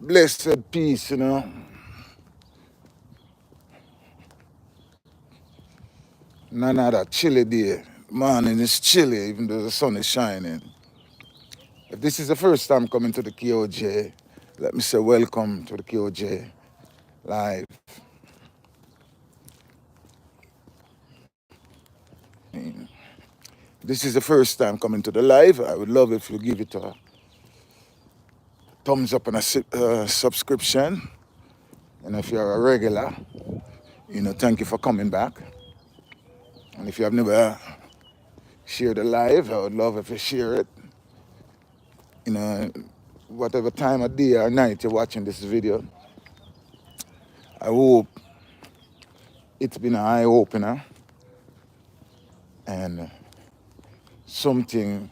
blessed peace, you know. None of that chilly day. Morning is chilly, even though the sun is shining. If this is the first time coming to the KOJ, let me say welcome to the KOJ live. This is the first time coming to the live. I would love if you give it a thumbs up and a subscription. And if you're a regular, thank you for coming back. And if you have never shared the live, I would love if you share it. Whatever time of day or night you're watching this video, I hope it's been an eye opener and something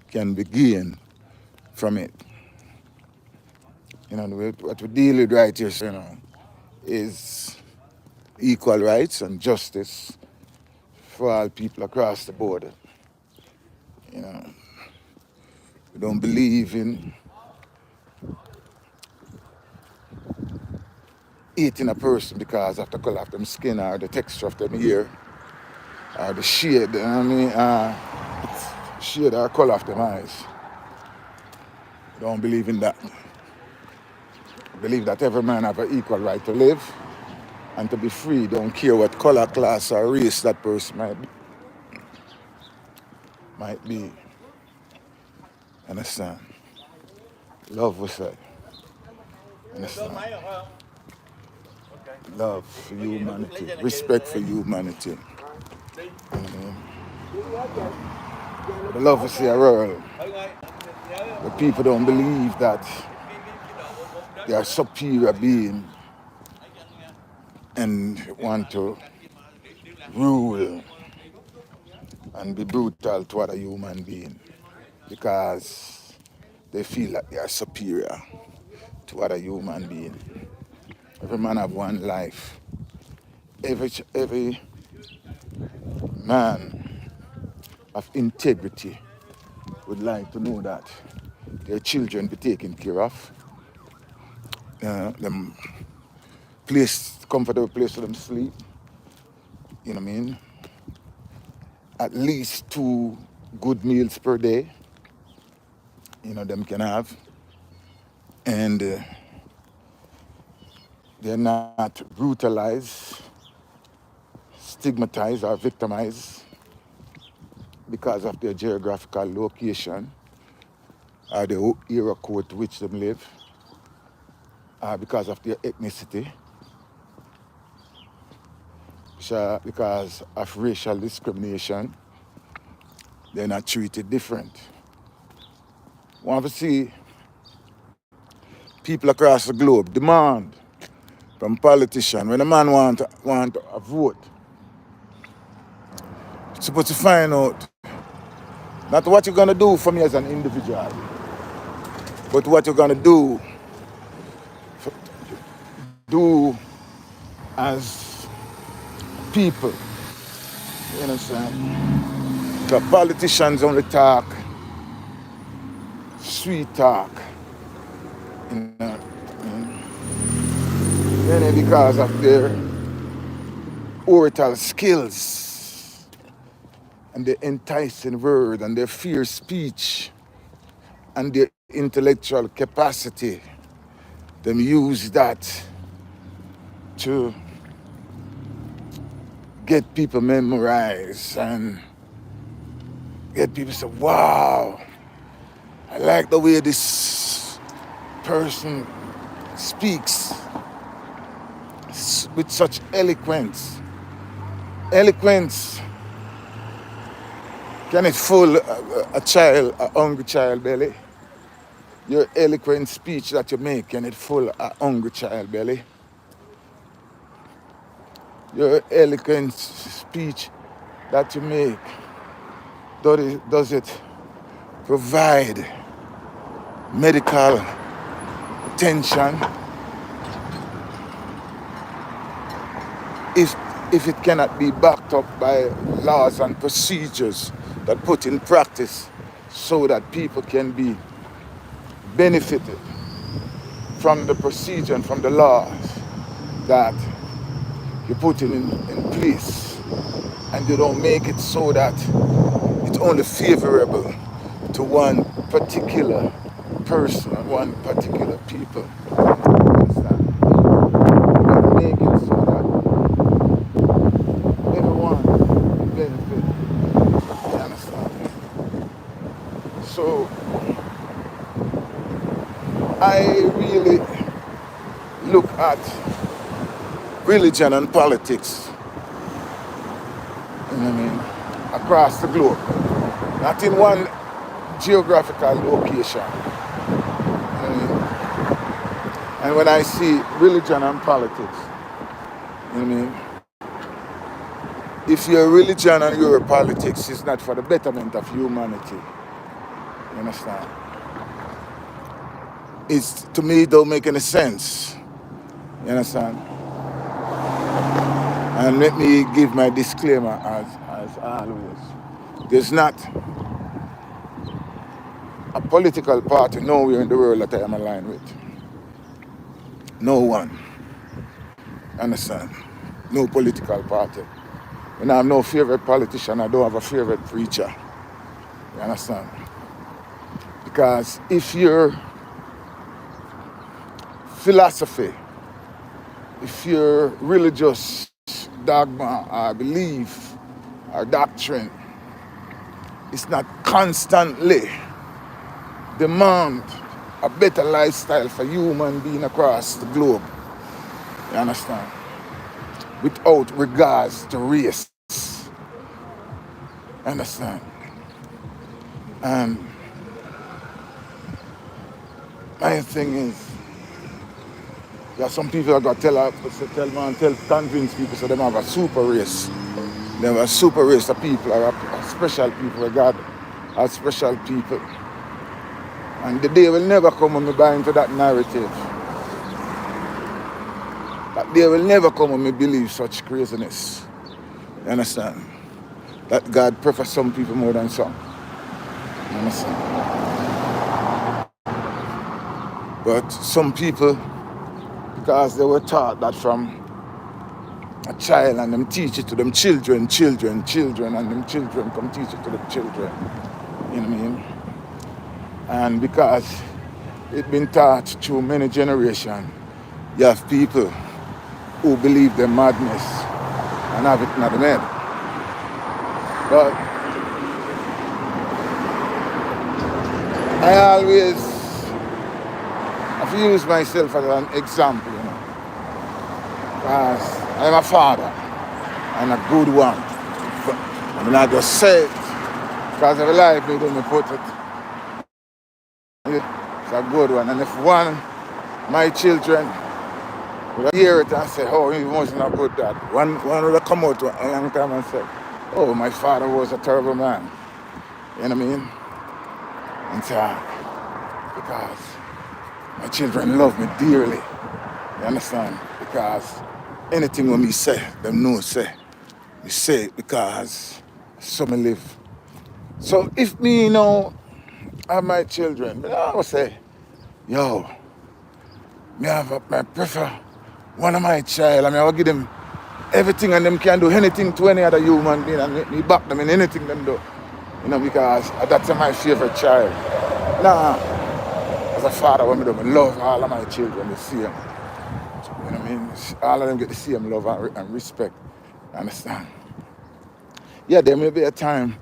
can be gained from it. What we deal with right here, is equal rights and justice for all people across the border. We don't believe in eating a person because of the color of their skin or the texture of their hair or the shade, shade or color of their eyes. Don't believe in that. I believe that every man have an equal right to live and to be free. Don't care what color, class, or race that person might be. Understand? Love we say. Understand? Love for humanity, respect for humanity. The love we see a world where people don't believe that they are superior being and want to rule and be brutal to other human being because they feel that they are superior to other human being. Every man have one life. Every man of integrity would like to know that their children be taken care of, them comfortable place for them sleep, at least 2 good meals per day, them can have, and they're not brutalized, stigmatized, or victimized because of their geographical location or the era code to which they live, because of their ethnicity, because of racial discrimination. They're not treated different. We want to see people across the globe demand from politicians when a man want a vote, it's supposed to find out not what you're going to do for me as an individual, but what you're going to do as people. You understand? The politicians only talk sweet talk, mainly because of their oratorical skills and their enticing word and their fierce speech and their intellectual capacity. Them use that to get people memorized and get people to say, wow, I like the way this person speaks with such eloquence. Eloquence, can it full a hungry child belly? Your eloquent speech that you make, can it full a hungry child belly? Your eloquent speech that you make, does it provide medical attention? If it cannot be backed up by laws and procedures that put in practice so that people can be benefited from the procedure and from the laws that you put in place, and you don't make it so that it's only favorable to one particular person and one particular people. Understand? You gotta make it so that everyone benefit. You understand? So I really look at religion and politics, you know what I mean, across the globe, not in one geographical location. You know what I mean? And when I see religion and politics, you know what I mean, if your religion and your politics is not for the betterment of humanity, you understand? It's, to me, it don't make any sense. You understand? And let me give my disclaimer as always. There's not a political party nowhere in the world that I am aligned with. No one. Understand? No political party. When I have no favorite politician, I don't have a favorite preacher. You understand? Because if your philosophy, if your religious dogma or belief or doctrine is not constantly demand a better lifestyle for human being across the globe, you understand? Without regards to race, understand? And my thing is, yeah, some people are gonna convince people so they have a super race. They have a super race of people or a special people. God are special people. And the day will never come when we buy into that narrative. That day will never come when we believe such craziness. You understand? That God prefers some people more than some. You understand? But some people, because they were taught that from a child, and them teach it to them children, and them children come teach it to them children. You know what I mean? And because it's been taught through many generations, you have people who believe their madness and have it in their head. But I always have used myself as an example, you know, because I'm a father and a good one. I mean, I just say it because of the life they don't put it. It's a good one. And if one, my children, would hear it and say, oh, he wasn't a good dad. One would come out a long time and say, oh, my father was a terrible man. You know what I mean? And so, because my children love me dearly. You understand? Because anything when me say, them know say. Me say it because so me live. So if me, you know, have my children, I would say, yo, I prefer one of my child. I mean, I will give them everything and them can do anything to any other human being and make me back them in anything them do. You know, because that's my favorite child. Nah, as a father, when I love all of my children the same. You know what I mean? All of them get the same love and respect. You understand? Yeah, there may be a time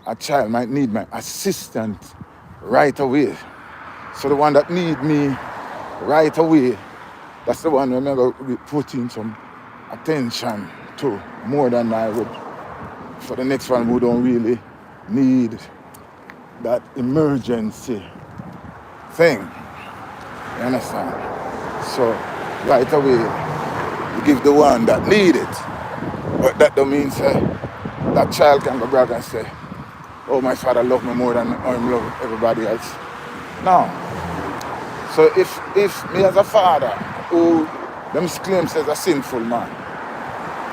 a child might need my assistance right away. So the one that need me right away, that's the one remember we put in some attention to more than I would for the next one who don't really need that emergency thing. You understand? So right away you give the one that need it. But that don't mean say that child can go back and say, oh, my father loved me more than I love everybody else. No. So if me as a father who them claims as a sinful man,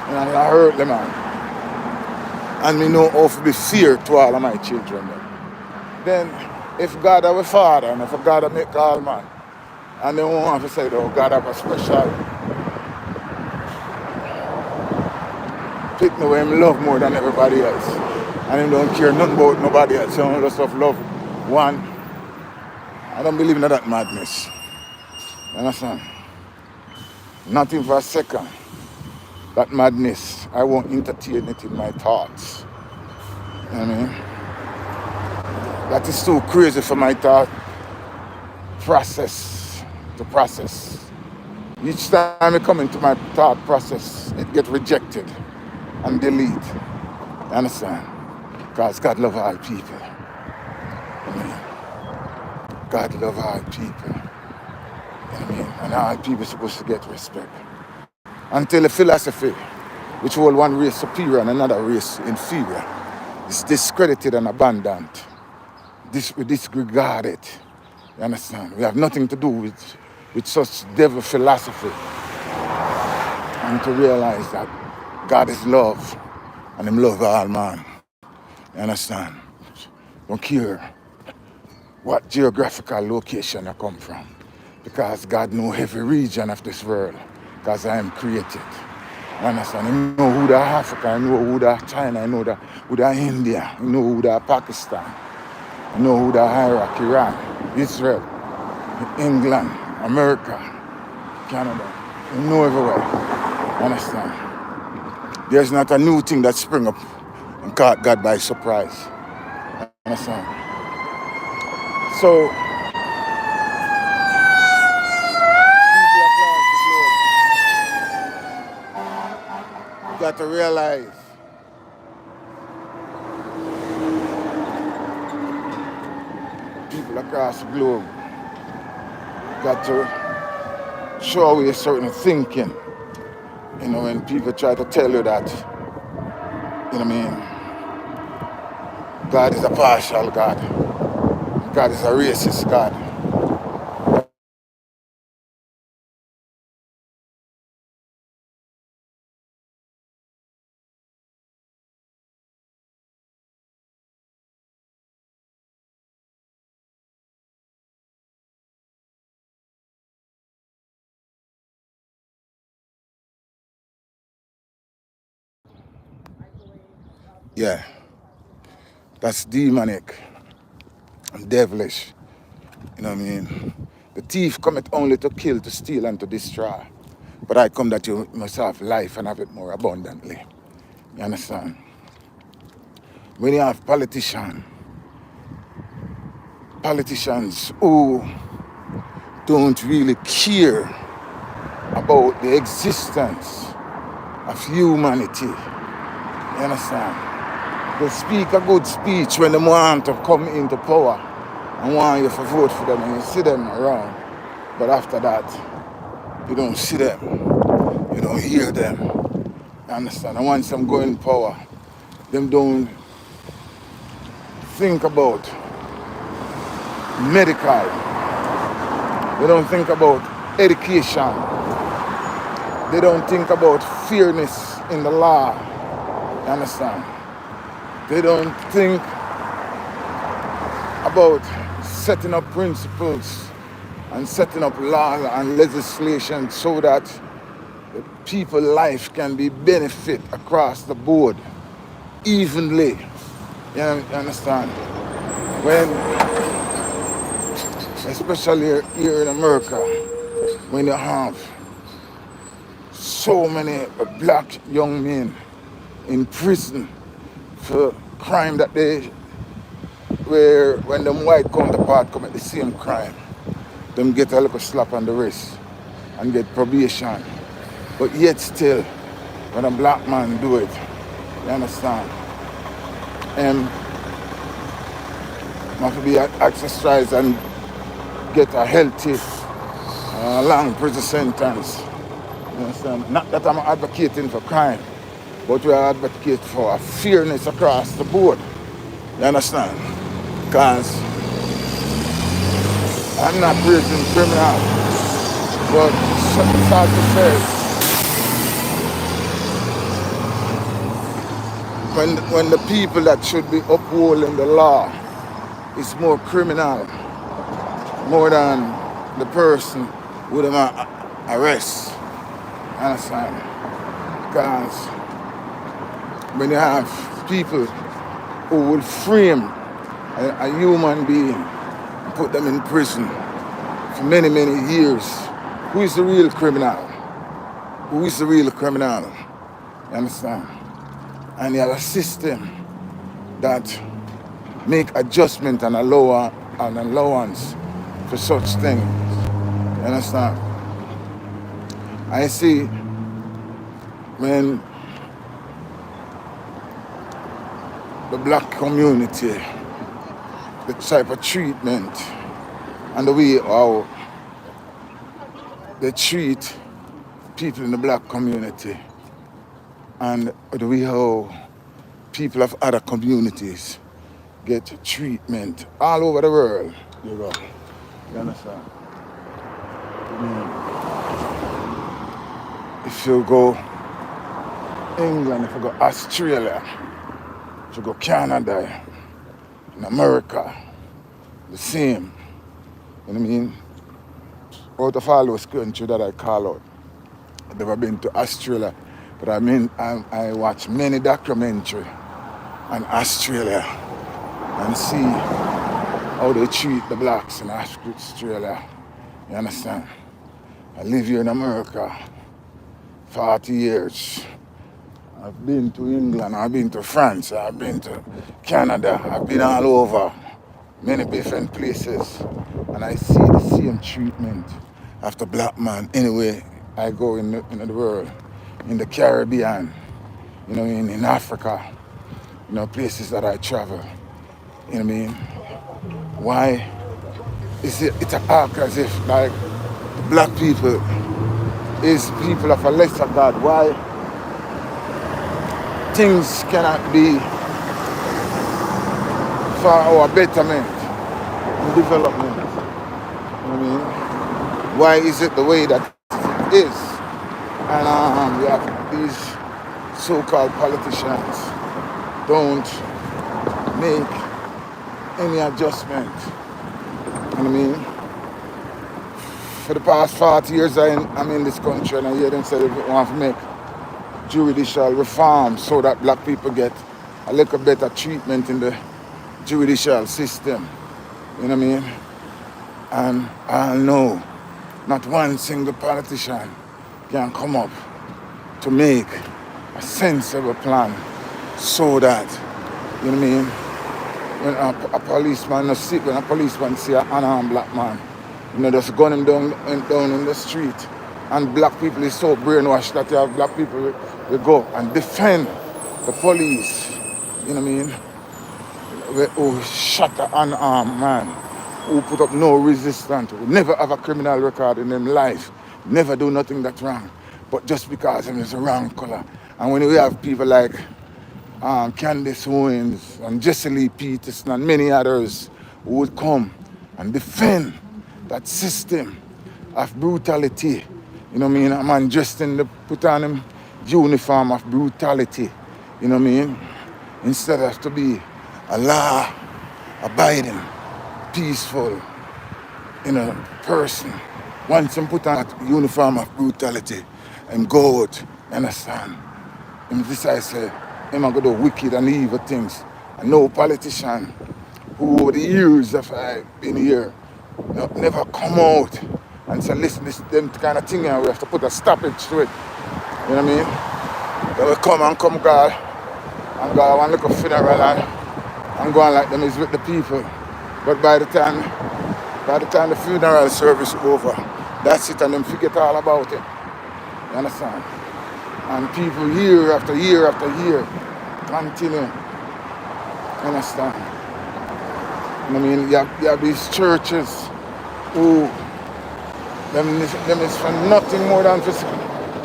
and I hurt the man, and me know how to be fair to all of my children, then if God are a father and if God make all man, And they won't want to say, oh, God have a special pick me where him love more than everybody else. And him don't care nothing about nobody else. He only just love one. I don't believe in that madness. You understand? Not even for a second. That madness, I won't entertain it in my thoughts. You know what I mean? That is too crazy for my thought process to process. Each time I come into my thought process, it gets rejected and deleted. You understand? Because God love all people. You know what I mean? God love all people. You know what I mean? And all people supposed to get respect. Until the philosophy, which hold one race superior and another race inferior, is discredited and abandoned. We disregard it. You understand? We have nothing to do with such devil philosophy. And to realize that God is love and him love all man. You understand? Don't care what geographical location I come from. Because God knows every region of this world. Because I am created. You understand? You know who the Africa, you know who the China, you know who the India, you know who the Pakistan, you know who the Iraq, Iran, Israel, England, America, Canada. You know everywhere. You understand? There's not a new thing that spring up and caught God by surprise. You understand? So, people across the globe, you got to realize people across the globe got to show away certain thinking. You know, when people try to tell you that, you know what I mean, God is a partial God. God is a racist God. Yeah, that's demonic and devilish. You know what I mean? The thief cometh only to kill, to steal, and to destroy. But I come that you must have life and have it more abundantly. You understand? When you have politicians who don't really care about the existence of humanity, you understand? They speak a good speech when they want to come into power and want you to vote for them and you see them around. But after that, you don't see them. You don't hear them. You understand? And once them go in power, them don't think about medical. They don't think about education. They don't think about fairness in the law. You understand? They don't think about setting up principles and setting up law and legislation so that the people's life can be benefit across the board evenly. You understand? When, especially here in America, when you have so many black young men in prison for crime that where when them white counterpart commit the same crime, them get a little slap on the wrist and get probation. But yet still, when a black man do it, you understand? Must be exercised and get a healthy, long prison sentence. You understand? Not that I'm advocating for crime, but we are advocating for a fairness across the board. You understand? Because I'm not praising criminal, but it's hard to say. When the people that should be upholding the law is more criminal, more than the person who them arrest. Understand? Because when you have people who will frame a human being and put them in prison for many, many years, who is the real criminal? Who is the real criminal? You understand? And you have a system that make adjustment and allowance for such things. You understand? I see when the black community, the type of treatment and the way how they treat people in the black community and the way how people of other communities get treatment all over the world. You go. You understand? If you go England, if you go Australia, if you go Canada, in America, the same. You know what I mean? Out of all those countries that I call out, I've never been to Australia, but I watch many documentaries on Australia and see how they treat the blacks in Australia. You understand? I live here in America 40 years. I've been to England, I've been to France, I've been to Canada, I've been all over many different places, and I see the same treatment of the black man anywhere I go in the world, in the Caribbean, you know, in Africa, you know, places that I travel. You know what I mean? Why is it's a act as if like the black people is people of a lesser God? Why things cannot be for our betterment and development? You know what I mean? Why is it the way that it is? And we have these so-called politicians don't make any adjustment. You know what I mean? For the past 40 years I'm in this country, and I hear them say they want to make judicial reform so that black people get a little better treatment in the judicial system. You know what I mean? And I know not one single politician can come up to make a sensible plan so that, you know what I mean, when a policeman see an unarmed black man, you know, just gun him down in the street, and black people is so brainwashed that you have black people will go and defend the police, you know what I mean, who shot an unarmed man, who put up no resistance, who never have a criminal record in their life, never do nothing that's wrong, but just because him is a wrong color. And when we have people like Candace Owens and Jesse Lee Peterson and many others who would come and defend that system of brutality, you know what I mean? A man dressed put on him uniform of brutality, you know what I mean? Instead of to be a law-abiding, peaceful, you know, person. Once him put on that uniform of brutality and go out, you understand? Him decide say, him going to do wicked and evil things. And no politician who over the years that I've been here, you know, never come out and say, listen, this them kind of thing, and we have to put a stoppage to it. You know what I mean? They will come God, and go one little funeral and go on like them is with the people. But by the time the funeral service is over, that's it, and them forget all about it. You understand? And people year after year after year continue. You understand? I mean, you have these churches who them is for nothing more than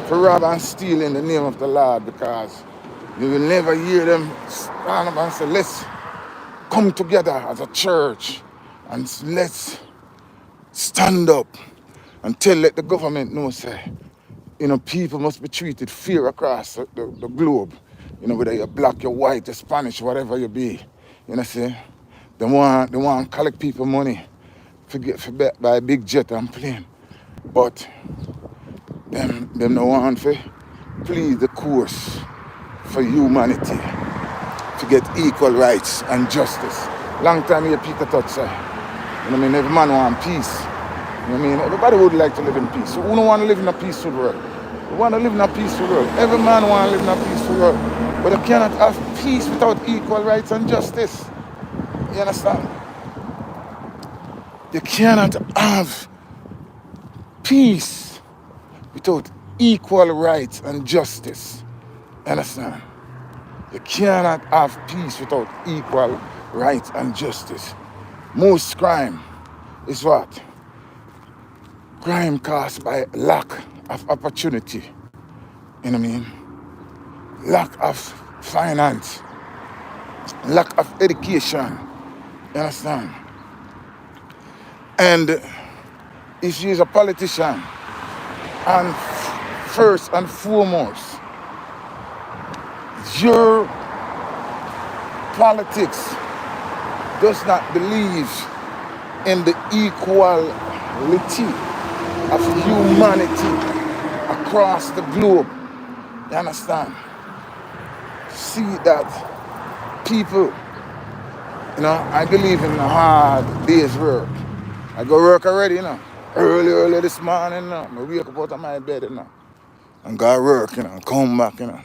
for rob and steal in the name of the Lord, because you will never hear them stand up and say, let's come together as a church and let's stand up and let the government know, say, you know, people must be treated fair across the globe. You know, whether you're black, you're white, you're Spanish, whatever you be. You know, say, they want to collect people money for buy a big jet and plane. But them no want to please the course for humanity to get equal rights and justice. Long time here Peter Touch say, you know what I mean, every man want peace. You know what I mean? Everybody would like to live in peace. So who don't want to live in a peaceful world? We want to live in a peaceful world. Every man want to live in a peaceful world. But you cannot have peace without equal rights and justice. You understand? You cannot have peace without equal rights and justice. You understand? You cannot have peace without equal rights and justice. Most crime is what? Crime caused by lack of opportunity. You know what I mean? Lack of finance, lack of education. You understand? And if you is a politician, and first and foremost, your politics does not believe in the equality of humanity across the globe. You understand? See that people, you know, I believe in a hard day's work. I go work already, you know. Early this morning, you know. I wake up out of my bed, you know. And go work, you know, and come back, you know.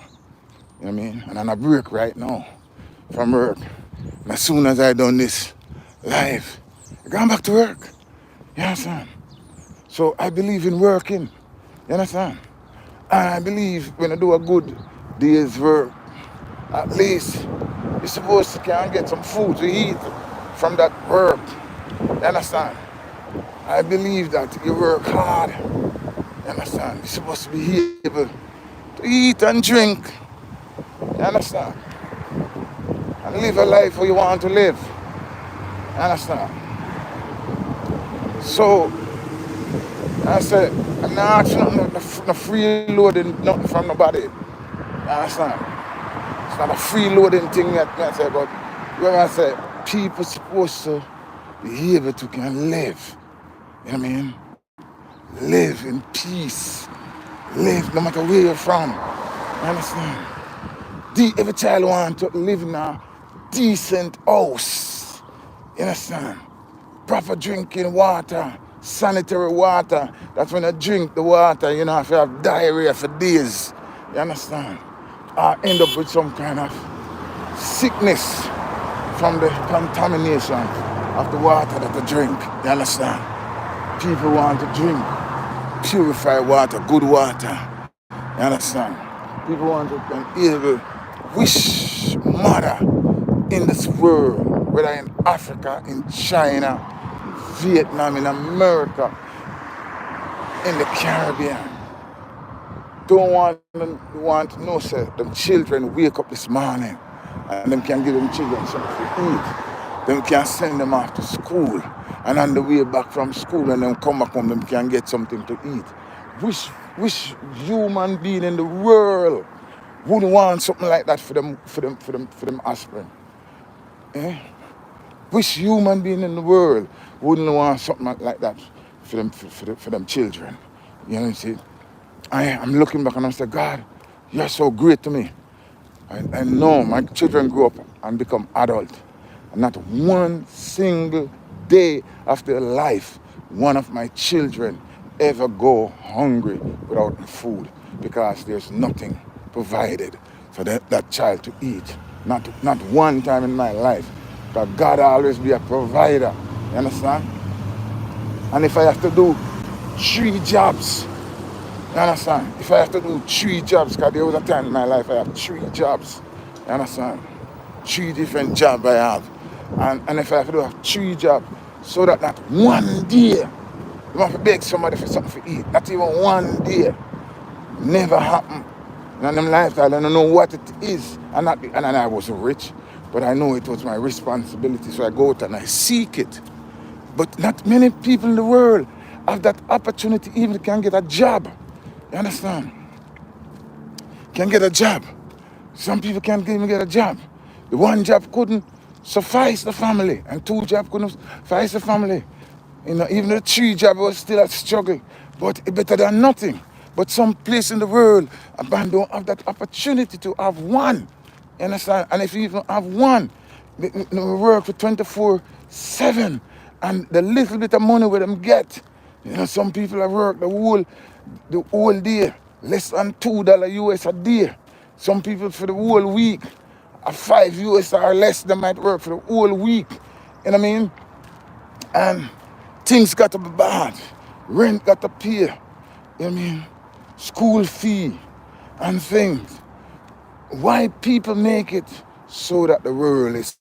You know what I mean? And I'm on a break right now from work. And as soon as I done this live, I go back to work. You understand? So I believe in working. You understand? And I believe when I do a good day's work, at least you're supposed to can get some food to eat from that work. You understand? I believe that you work hard. You understand? You're supposed to be able to eat and drink. You understand? And live a life where you want to live. You understand? So, I said, I'm not asking no freeloading nothing from nobody. You understand? It's not a freeloading thing that I say, but when I say people supposed to be able to can live. You know what I mean? Live in peace. Live no matter where you're from. You understand? Every child wants to live in a decent house. You understand? Proper drinking water, sanitary water. That's when you drink the water, you know, if you have diarrhea for days. You understand? Or end up with some kind of sickness from the contamination of the water that you drink. You understand? People want to drink purified water, good water. You understand? People want to be able wish mother in this world, whether in Africa, in China, Vietnam, in America, in the Caribbean. Don't want to know, sir, them children wake up this morning and them can give them children something to eat. Them can send them off to school. And on the way back from school, when them come back home, them can get something to eat. Which human being in the world wouldn't want something like that for them offspring? Eh? Which human being in the world wouldn't want something like that for them children? You know what I'm saying? I'm looking back and I say, God, you're so great to me. I know my children grow up and become adults. And not one single day of their life, one of my children ever go hungry without food, because there's nothing provided for that child to eat. Not one time in my life. But God always be a provider. You understand? And if I have to do 3 jobs, you understand? If I have to do 3 jobs, because there was a time in my life I had 3 jobs. You understand? 3 different jobs I have. And if I have to do 3 jobs, so that not one day you have to beg somebody for something to eat. Not even one day. Never happened. And in lifestyle, I don't know what it is. And I wasn't rich, but I know it was my responsibility. So I go out and I seek it. But not many people in the world have that opportunity even can get a job. You understand? Can get a job. Some people can't even get a job. The 1 job couldn't suffice the family, and 2 jobs couldn't suffice the family. You know, even the 3 job was still a struggle, but it better than nothing. But some place in the world, a man don't have that opportunity to have one. You understand? And if you even have one, we work for 24/7, and the little bit of money we them get, you know, some people have worked the whole day, less than $2 US a day. Some people for the whole week, a 5 US or less, they might work for the whole week. You know what I mean? And things got to be bad. Rent got to pay. You know what I mean? School fee and things. Why people make it so that the world is